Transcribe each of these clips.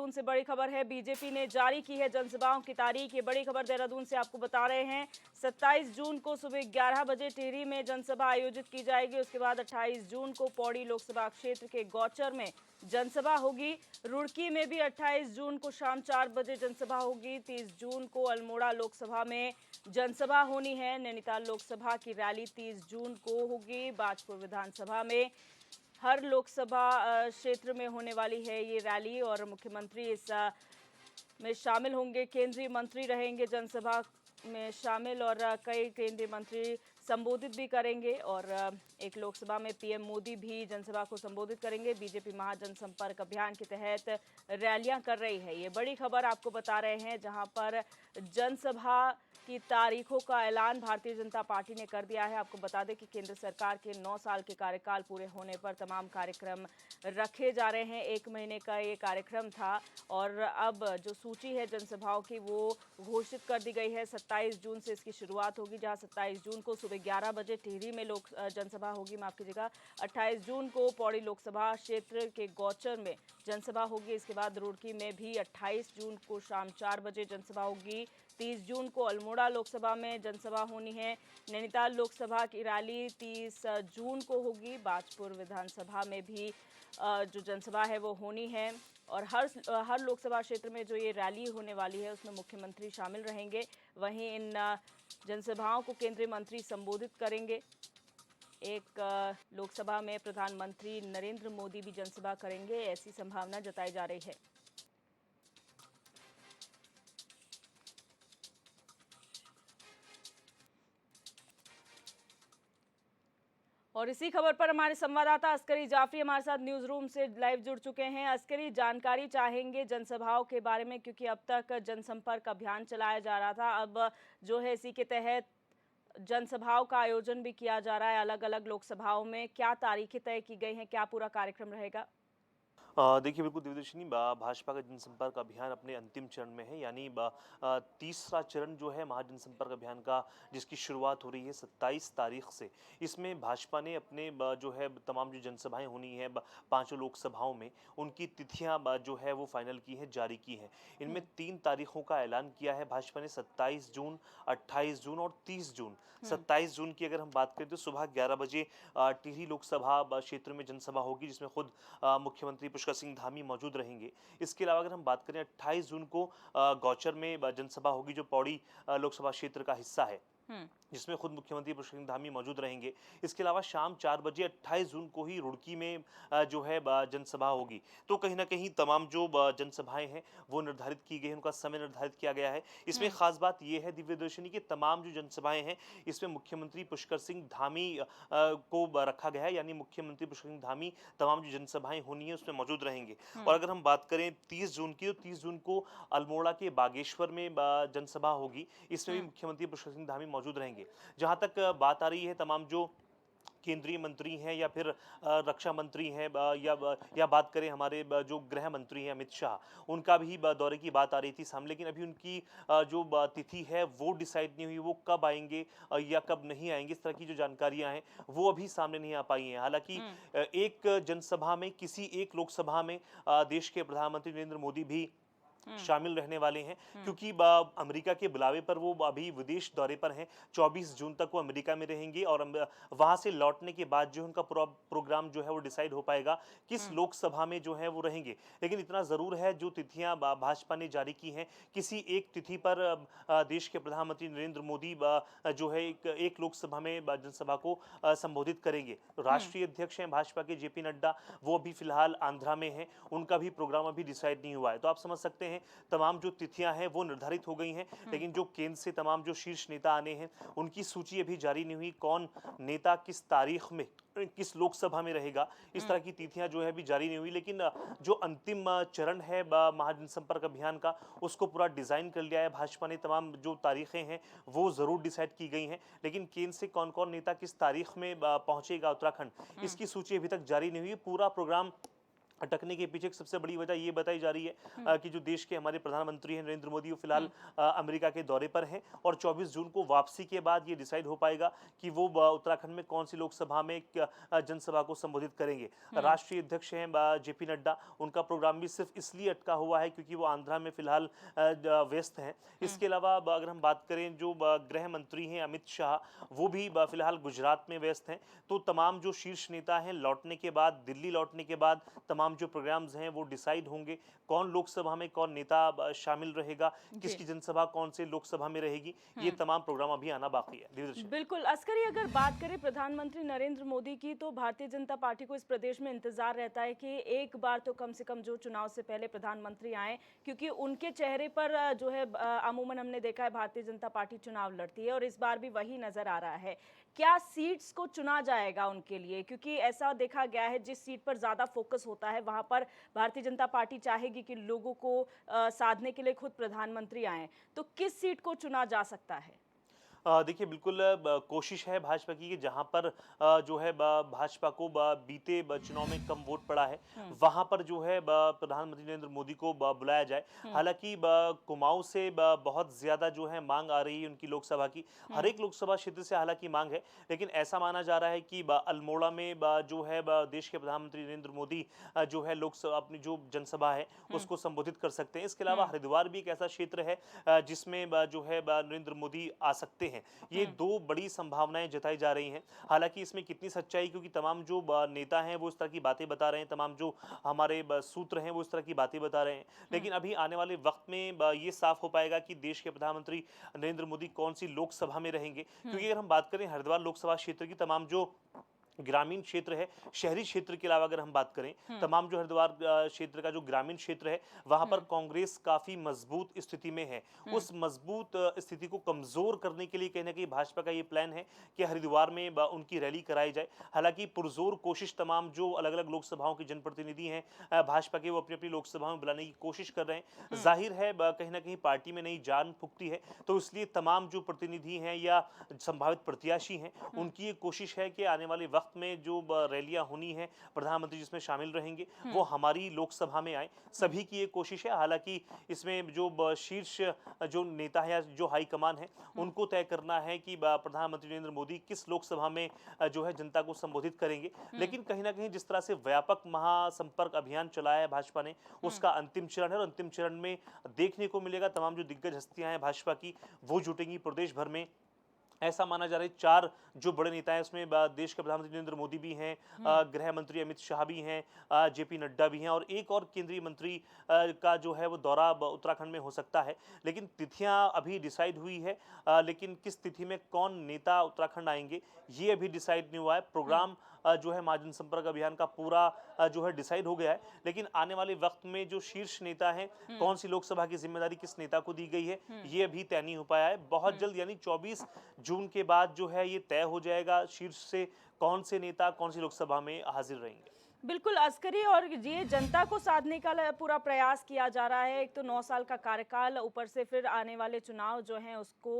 देहरादून से बड़ी खबर है। बीजेपी ने जारी की है जनसभाओं की तारीख। ये बड़ी खबर देहरादून से आपको बता रहे हैं। 27 जून को सुबह 11 बजे टिहरी में जनसभा आयोजित की जाएगी। उसके बाद 28 जून को पौड़ी लोकसभा क्षेत्र के गौचर में जनसभा होगी। रुड़की में भी 28 जून को शाम 4 बजे जनसभा होगी। 30 जून को अल्मोड़ा लोकसभा में जनसभा होनी है। नैनीताल लोकसभा की रैली 30 जून को होगी। बाजपुर विधानसभा में हर लोकसभा क्षेत्र में होने वाली है ये रैली और मुख्यमंत्री इस में शामिल होंगे। केंद्रीय मंत्री रहेंगे जनसभा में शामिल और कई केंद्रीय मंत्री संबोधित भी करेंगे और एक लोकसभा में पीएम मोदी भी जनसभा को संबोधित करेंगे। बीजेपी महाजनसंपर्क अभियान के तहत रैलियां कर रही है। ये बड़ी खबर आपको बता रहे हैं, जहां पर जनसभा की तारीखों का ऐलान भारतीय जनता पार्टी ने कर दिया है। आपको बता दें कि केंद्र सरकार के 9 साल के कार्यकाल पूरे होने पर तमाम कार्यक्रम रखे जा रहे हैं। 1 महीने का ये कार्यक्रम था और अब जो सूची है जनसभाओं की वो घोषित कर दी गई है। 27 जून से इसकी शुरुआत होगी, जहां 27 जून को सुबह 11 बजे टिहरी में जनसभा होगी, माफ कीजिएगा। 28 जून को पौड़ी लोकसभा क्षेत्र के गौचर में जनसभा होगी। इसके बाद रुड़की में भी 28 जून को शाम 4 बजे जनसभा होगी। 30 जून को अल्मोड़ा लोकसभा में जनसभा होनी है। नैनीताल लोकसभा की रैली 30 जून को होगी। बाजपुर विधानसभा में भी जो जनसभा है वो होनी है और हर लोकसभा क्षेत्र में जो ये रैली होने वाली है उसमें मुख्यमंत्री शामिल रहेंगे। वहीं इन जनसभाओं को केंद्रीय मंत्री संबोधित करेंगे। एक लोकसभा में प्रधानमंत्री नरेंद्र मोदी भी जनसभा करेंगे, ऐसी संभावना जताई जा रही है। और इसी खबर पर हमारे संवाददाता अस्करी जाफरी हमारे साथ न्यूज रूम से लाइव जुड़ चुके हैं। अस्करी, जानकारी चाहेंगे जनसभाओं के बारे में, क्योंकि अब तक जनसंपर्क अभियान चलाया जा रहा था, अब जो है इसी के तहत जनसभाओं का आयोजन भी किया जा रहा है अलग अलग लोकसभाओं में। क्या तारीखें तय की गई हैं, क्या पूरा कार्यक्रम रहेगा? देखिए बिल्कुल दिव्यदर्शिनी, भाजपा का जनसंपर्क अभियान अपने अंतिम चरण में है, यानी तीसरा चरण जो है महाजनसंपर्क अभियान का, जिसकी शुरुआत हो रही है 27 तारीख से। इसमें भाजपा ने अपने जो है तमाम जो जनसभाएं होनी है पांचों लोकसभाओं में, उनकी तिथियां जो है वो फाइनल की हैं, जारी की हैं। इनमें 3 तारीखों का ऐलान किया है भाजपा ने, 27 जून, 28 जून और 30 जून। 27 जून की अगर हम बात करें तो सुबह 11 बजे टिहरी लोकसभा क्षेत्र में जनसभा होगी, जिसमें खुद मुख्यमंत्री पुष्कर सिंह धामी मौजूद रहेंगे। इसके अलावा अगर हम बात करें 28 जून को गौचर में जनसभा होगी, जो पौड़ी लोकसभा क्षेत्र का हिस्सा है, जिसमें खुद मुख्यमंत्री पुष्कर सिंह धामी मौजूद रहेंगे। इसके अलावा शाम 4 बजे 28 जून को ही रुड़की में जो है जनसभा होगी। तो कहीं ना कहीं तमाम जो जनसभाएं हैं वो निर्धारित की गई हैं, उनका समय निर्धारित किया गया है। इसमें खास बात यह है दिव्यदर्शिनी की तमाम जो जनसभाएं हैं इसमें मुख्यमंत्री पुष्कर सिंह धामी को रखा गया है, यानी मुख्यमंत्री पुष्कर सिंह धामी तमाम जो जनसभाएं होनी है उसमें मौजूद रहेंगे। और अगर हम बात करें 30 जून की, तो 30 जून को अल्मोड़ा के बागेश्वर में जनसभा होगी। इसमें भी मुख्यमंत्री पुष्कर सिंह धामी मौजूद रहेंगे। जहां तक बात आ रही है तमाम जो केंद्रीय मंत्री हैं या फिर रक्षा मंत्री हैं, या बात करें हमारे जो गृह मंत्री हैं अमित शाह, उनका भी दौरे की बात आ रही थी सामने, लेकिन अभी उनकी जो तिथि है वो डिसाइड नहीं हुई, वो कब आएंगे या कब नहीं आएंगे, इस तरह की जो जानकारियां हैं वो अभी सामने नहीं आ पाई हैं। हालांकि एक जनसभा में, किसी एक लोकसभा में देश के प्रधानमंत्री नरेंद्र मोदी भी शामिल रहने वाले हैं, क्योंकि अमेरिका के बुलावे पर वो अभी विदेश दौरे पर हैं। 24 जून तक वो अमेरिका में रहेंगे और वहां से लौटने के बाद जो उनका प्रोग्राम जो है वो डिसाइड हो पाएगा किस लोकसभा में जो है वो रहेंगे। लेकिन इतना जरूर है, जो तिथियां भाजपा ने जारी की हैं, किसी एक तिथि पर देश के प्रधानमंत्री नरेंद्र मोदी जो है एक लोकसभा में जनसभा को संबोधित करेंगे। राष्ट्रीय अध्यक्ष हैं भाजपा के जेपी नड्डा, वो अभी फिलहाल आंध्रा में हैं, उनका भी प्रोग्राम अभी डिसाइड नहीं हुआ है। तो आप समझ सकते हैं तमाम जो तिथियां हैं वो निर्धारित हो गई हैं, लेकिन जो केंद्र से तमाम जो शीर्ष नेता आने हैं उनकी सूची अभी जारी नहीं हुई। कौन नेता किस तारीख में किस लोकसभा में रहेगा, इस तरह की तिथियां जो है अभी जारी नहीं हुई। लेकिन जो अंतिम चरण है महाजनसंपर्क अभियान का, उसको पूरा डिजाइन कर लिया है भाजपा ने। तमाम जो तारीखें हैं वो जरूर डिसाइड की गई हैं, लेकिन केंद्र से कौन कौन नेता किस तारीख में पहुंचेगा उत्तराखंड, इसकी सूची अभी तक जारी नहीं हुई। पूरा प्रोग्राम अटकने के पीछे एक सबसे बड़ी वजह ये बताई जा रही है कि जो देश के हमारे प्रधानमंत्री हैं नरेंद्र मोदी, वो फिलहाल अमेरिका के दौरे पर हैं और 24 जून को वापसी के बाद ये डिसाइड हो पाएगा कि वो उत्तराखंड में कौन सी लोकसभा में जनसभा को संबोधित करेंगे। राष्ट्रीय अध्यक्ष हैं जेपी नड्डा, उनका प्रोग्राम भी सिर्फ इसलिए अटका हुआ है क्योंकि वो आंध्रा में फिलहाल व्यस्त हैं। इसके अलावा अगर हम बात करें, जो गृह मंत्री हैं अमित शाह, वो भी फिलहाल गुजरात में व्यस्त हैं। तो तमाम जो शीर्ष नेता हैं लौटने के बाद, दिल्ली लौटने के बाद तमाम जो प्रोग्राम्स हैं वो डिसाइड होंगे। कौन लोकसभा में कौन नेता शामिल रहेगा, किसकी जनसभा कौन से लोकसभा में रहेगी, ये तमाम प्रोग्राम अभी आना बाकी है। दिव्यदर्शी। बिल्कुल अस्करी, अगर बात करें प्रधानमंत्री नरेंद्र मोदी की, तो भारतीय जनता पार्टी को इस प्रदेश में इंतजार रहता है कि एक बार तो कम से कम जो चुनाव से पहले प्रधानमंत्री आए, क्योंकि उनके चेहरे पर जो है अमूमन हमने देखा है भारतीय जनता पार्टी चुनाव लड़ती है और इस बार भी वही नजर आ रहा है। क्या सीट्स को चुना जाएगा उनके लिए? क्योंकि ऐसा देखा गया है जिस सीट पर ज्यादा फोकस होता है वहां पर भारतीय जनता पार्टी चाहेगी कि लोगों को साधने के लिए खुद प्रधानमंत्री आए। तो किस सीट को चुना जा सकता है? देखिए, बिल्कुल कोशिश है भाजपा की कि जहां पर जो है भाजपा को बीते चुनाव में कम वोट पड़ा है, वहां पर जो है प्रधानमंत्री नरेंद्र मोदी को बुलाया जाए। हालांकि कुमाऊं से बहुत ज्यादा जो है मांग आ रही है उनकी लोकसभा की, हर एक लोकसभा क्षेत्र से हालांकि मांग है, लेकिन ऐसा माना जा रहा है कि अल्मोड़ा में जो है देश के प्रधानमंत्री नरेंद्र मोदी जो है लोकसभा अपनी जो जनसभा है उसको संबोधित कर सकते हैं। इसके अलावा हरिद्वार भी एक ऐसा क्षेत्र है जिसमें जो है नरेंद्र मोदी आ सकते हैं। ये दो बड़ी संभावनाएं जताई जा रही हैं। हालांकि इसमें कितनी सच्चाई, क्योंकि तमाम जो नेता हैं वो इस तरह की बातें बता रहे हैं, तमाम जो हमारे सूत्र हैं वो इस तरह की बातें बता रहे हैं, लेकिन अभी आने वाले वक्त में ये साफ हो पाएगा कि देश के प्रधानमंत्री नरेंद्र मोदी कौन सी लोकसभा में रहेंगे। क्योंकि अगर हम बात करें हरिद्वार लोकसभा क्षेत्र की, तमाम जो ग्रामीण क्षेत्र है, शहरी क्षेत्र के अलावा अगर हम बात करें, तमाम जो हरिद्वार क्षेत्र का जो ग्रामीण क्षेत्र है वहां पर कांग्रेस काफी मजबूत स्थिति में है। उस मजबूत स्थिति को कमजोर करने के लिए कहीं ना कहीं भाजपा का ये प्लान है कि हरिद्वार में उनकी रैली कराई जाए। हालांकि पुरजोर कोशिश तमाम जो अलग अलग लोकसभाओं के जनप्रतिनिधि हैं भाजपा के, वो अपनी अपनी लोकसभा में बुलाने की कोशिश कर रहे हैं। जाहिर है कहीं ना कहीं पार्टी में नई जान फूकती है, तो इसलिए तमाम जो प्रतिनिधि हैं या संभावित प्रत्याशी हैं उनकी ये कोशिश है कि आने वाले वक्त में जो रैलियां होनी है, प्रधानमंत्री जिसमें शामिल रहेंगे, वो हमारी लोकसभा में आए। सभी की ये कोशिश है। हालांकि इसमें जो शीर्ष जो नेता है या जो हाईकमान है उनको तय करना है कि प्रधानमंत्री नरेंद्र मोदी किस लोकसभा में जो है जनता को संबोधित करेंगे। लेकिन कहीं ना कहीं जिस तरह से व्यापक महासंपर्क अभियान चलाया है भाजपा ने, उसका अंतिम चरण है और अंतिम चरण में देखने को मिलेगा तमाम जो दिग्गज हस्तियां हैं भाजपा की वो जुटेंगी प्रदेश भर में। ऐसा माना जा रहा है 4 जो बड़े नेता हैं उसमें देश के प्रधानमंत्री नरेंद्र मोदी भी हैं, गृह मंत्री अमित शाह भी हैं, जेपी नड्डा भी हैं और एक और केंद्रीय मंत्री का जो है वो दौरा उत्तराखंड में हो सकता है। लेकिन तिथियां अभी डिसाइड हुई है, लेकिन किस तिथि में कौन नेता उत्तराखंड आएंगे ये अभी डिसाइड नहीं हुआ है। प्रोग्राम जो है महाजन संपर्क अभियान का पूरा जो है डिसाइड हो गया है, लेकिन आने वाले वक्त में जो शीर्ष नेता हैं, कौन सी लोकसभा की जिम्मेदारी किस नेता को दी गई है ये अभी तय नहीं हो पाया है। बहुत जल्द यानी 24 जून के बाद जो है ये तय हो जाएगा शीर्ष से कौन से नेता कौन सी लोकसभा में हाजिर रहेंगे। बिल्कुल अस्करी, और ये जनता को साधने का पूरा प्रयास किया जा रहा है। एक तो 9 साल का कार्यकाल, ऊपर से फिर आने वाले चुनाव जो हैं उसको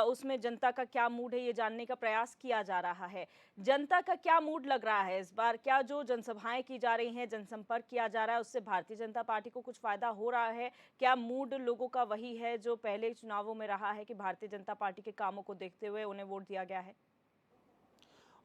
उसमें जनता का क्या मूड है ये जानने का प्रयास किया जा रहा है। जनता का क्या मूड लग रहा है इस बार? क्या जो जनसभाएं की जा रही हैं, जनसंपर्क किया जा रहा है, उससे भारतीय जनता पार्टी को कुछ फायदा हो रहा है? क्या मूड लोगों का वही है जो पहले चुनावों में रहा है कि भारतीय जनता पार्टी के कामों को देखते हुए उन्हें वोट दिया गया है?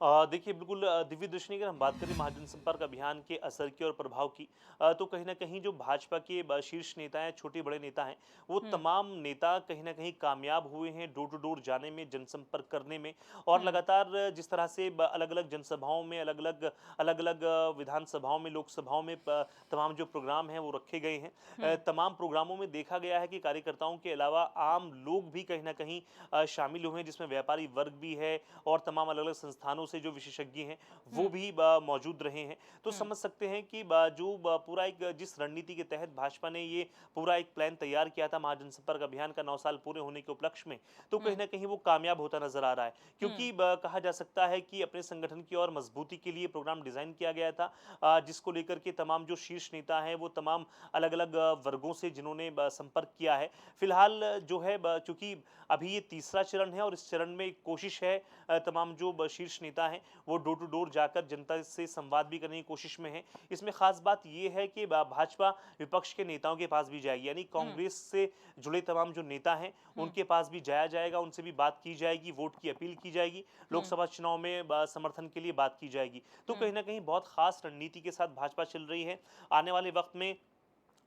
देखिए, बिल्कुल दिव्य दृष्टि अगर हम बात करें महाजन संपर्क अभियान के असर की और प्रभाव की, तो कहीं ना कहीं जो भाजपा के शीर्ष नेता हैं, छोटे बड़े नेता हैं, वो तमाम नेता कहीं ना कहीं कामयाब हुए हैं डोर टू डोर जाने में, जनसंपर्क करने में। और लगातार जिस तरह से अलग अलग जनसभाओं में, अलग अलग विधानसभाओं में, लोकसभाओं में तमाम जो प्रोग्राम हैं वो रखे गए हैं। तमाम प्रोग्रामों में देखा गया है कि कार्यकर्ताओं के अलावा आम लोग भी कहीं ना कहीं शामिल हुए हैं, जिसमें व्यापारी वर्ग भी है और तमाम अलग अलग संस्थानों से जो विशेषज्ञ हैं वो भी मौजूद रहे हैं। तो समझ सकते हैं कि जो पूरा एक जिस रणनीति के तहत भाजपा ने ये पूरा एक प्लान तैयार किया था महाजन संपर्क अभियान का 9 साल पूरे होने के उपलक्ष्य में, तो कहीं ना कहीं वो कामयाब होता नजर आ रहा है। क्योंकि कहा जा सकता है कि अपने संगठन की और मजबूती के लिए प्रोग्राम डिजाइन किया गया था, जिसको लेकर के तमाम जो शीर्ष नेता हैं वो तमाम अलग अलग वर्गों से जिन्होंने संपर्क किया है। फिलहाल जो है चूंकि अभी ये तीसरा चरण है और इस चरण में कोशिश है तमाम जो शीर्ष नेता नेता हैं वो डोर टू डोर जाकर जनता से संवाद भी करने की कोशिश में है। इसमें खास बात ये है कि भाजपा विपक्ष के नेताओं के पास भी जाएगी, यानी कांग्रेस से जुड़े तमाम जो नेता हैं उनके पास भी जाया जाएगा, उनसे भी बात की जाएगी, वोट की अपील की जाएगी, लोकसभा चुनाव में समर्थन के लिए बात की जाएगी। तो कहीं ना कहीं बहुत खास रणनीति के साथ भाजपा चल रही है। आने वाले वक्त में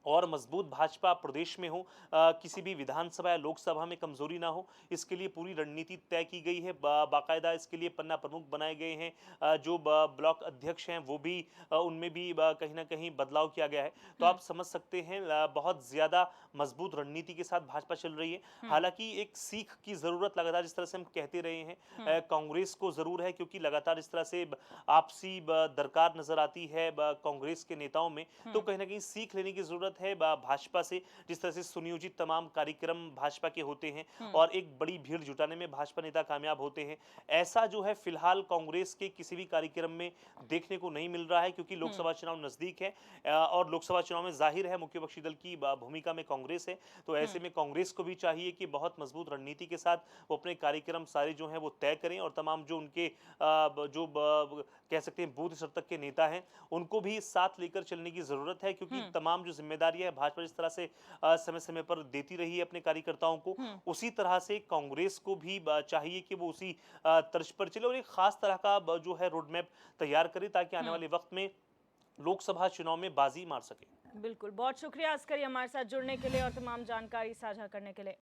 और मजबूत भाजपा प्रदेश में हो, किसी भी विधानसभा या लोकसभा में कमजोरी ना हो, इसके लिए पूरी रणनीति तय की गई है। बाकायदा इसके लिए पन्ना प्रमुख बनाए गए हैं। जो ब्लॉक अध्यक्ष हैं वो भी, उनमें भी कहीं ना कहीं बदलाव किया गया है। तो आप समझ सकते हैं बहुत ज़्यादा मजबूत रणनीति के साथ भाजपा चल रही है। हालांकि एक सीख की ज़रूरत लगातार, जिस तरह से हम कहते रहे हैं, कांग्रेस को ज़रूर है, क्योंकि लगातार इस तरह से आपसी दरकार नज़र आती है कांग्रेस के नेताओं में। तो कहीं ना कहीं सीख लेने की ज़रूरत है भाजपा से। जिस तरह से सुनियोजित तमाम कार्यक्रम भाजपा के होते हैं और एक बड़ी भीड़ जुटाने में भाजपा नेता कामयाब होते हैं, ऐसा जो है फिलहाल कांग्रेस के किसी भी कार्यक्रम में देखने को नहीं मिल रहा है, क्योंकि लोकसभा चुनाव नजदीक है और लोकसभा चुनाव में जाहिर है मुख्य विपक्षी दल की भूमिका में कांग्रेस है। तो ऐसे में कांग्रेस को भी चाहिए कि बहुत मजबूत रणनीति के साथ वो अपने कार्यक्रम सारे जो हैं वो तय करें और तमाम जो उनके कह सकते हैं बूथ स्तर तक के नेता हैं उनको भी साथ लेकर चलने की जरूरत है, क्योंकि तमाम जो जिम्मेदारियां है भाजपा जिस तरह से समय समय पर देती रही है अपने कार्यकर्ताओं को, उसी तरह से कांग्रेस को भी चाहिए कि वो उसी तर्ज पर चले और एक खास तरह का जो है रोड मैप तैयार करे, ताकि आने वाले वक्त में लोकसभा चुनाव में बाजी मार सके। बिल्कुल, बहुत शुक्रिया अस्करी हमारे साथ जुड़ने के लिए और तमाम जानकारी साझा करने के लिए।